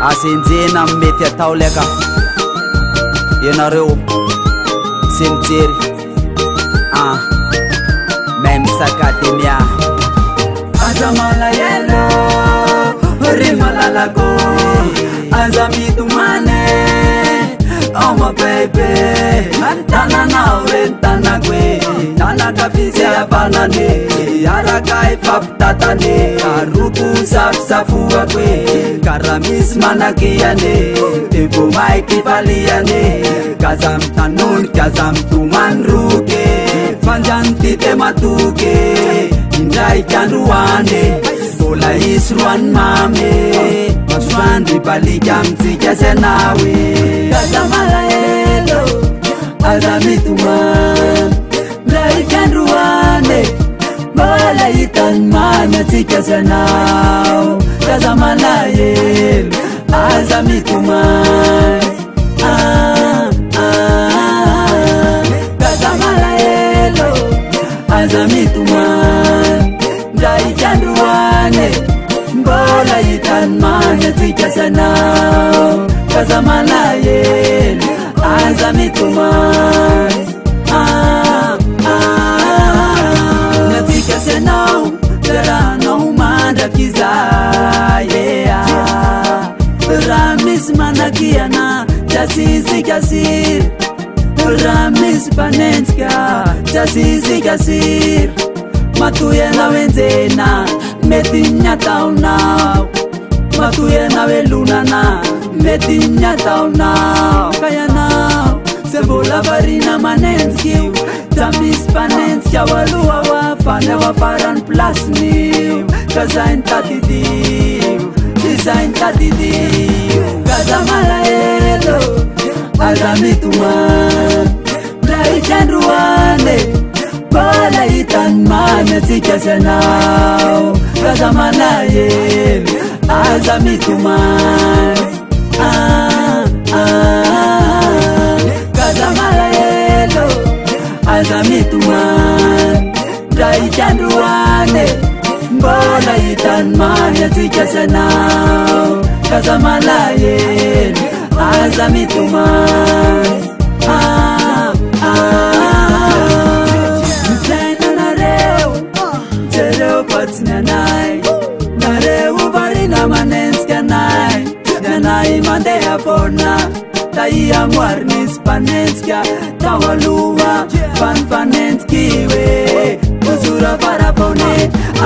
asenjena mety atao leka ianareo se mijery même Academia aza malayelo ry malalako aza mitomane oh my baby tananao reny tanako e tanakafisy avanane araka ifampitatane aroko safosafoako e karaha misy manakiane de vo maiky faliane kaza mitanonika aza mitomany roke fanjany tite matoke indraikandroane mbola isy roany mame masoandry balika amitsika sanao e kaza malaelo aza mitomany indraikandroane mbola hitany mamy atsika sanao kaza malaelo aza mitomany kaza malaelo aza mitomany indraikandroane mbola hitany mamy atsika sanao kaza malaelo aza mitomany natsika sanao rahanao mandraky zay raha misy manakiana jasisykasiry raha misy mpanenjika jasisykasiry matoyanao enjena mety nyataonao matoyanao elonana mety nyataonao kayanao se mbola varina manenjikio ja misy mpanenjika ao aloha oafany ao afarany plasinio kazainy tadidio tsy zainy tadidio kaza malaelo aza mitomany indraikandroane mbola hitany mamy atsika sanao kaza malaelo aza mitomany kaza malaelo aza mitomany indraikandroane mbola hitany mamy atsika sanao kaza malaelo aza mitomany misainanareo jereo fatsiny anay nareo varina manenjika anay anay mandeha fona taiamoary nisy mpanenjika tao aloha fanfanenjiky hoe ozora farafone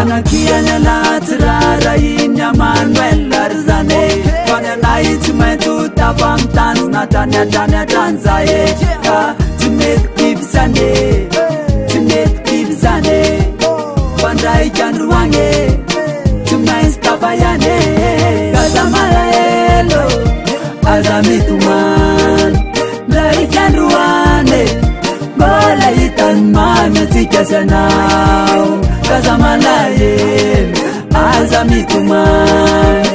anakiany alatsy rara iny Emmanuel ary zane fany anay tsy mainto tafamitanjona trany atrany atrany zay ka tsy mety kivy zane tsy mety kivy zane fandraikandroane tsy maintsy tafayane kaza malaelo aza mitomany indraikandroane mbola hitany mamy atsika sanao kaza malaelo aza mitomany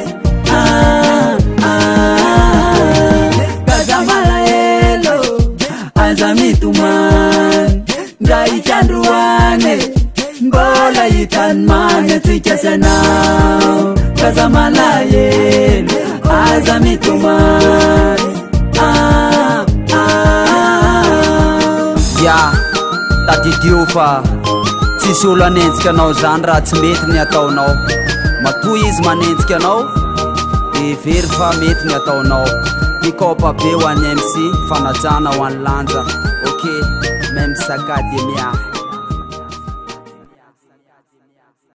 kaza malaelo aza mitomany indraikandroane mbola hitany mamy atsika sanao kaza malaelo aza mitomany ya tadidio fa tsisy olo anenjika anao zany raha tsy mety ny ataonao matoy izy manenjika anao de very fa mety ny ataonao mikopa be ho any MC fanajana ho any lanja ok même Academia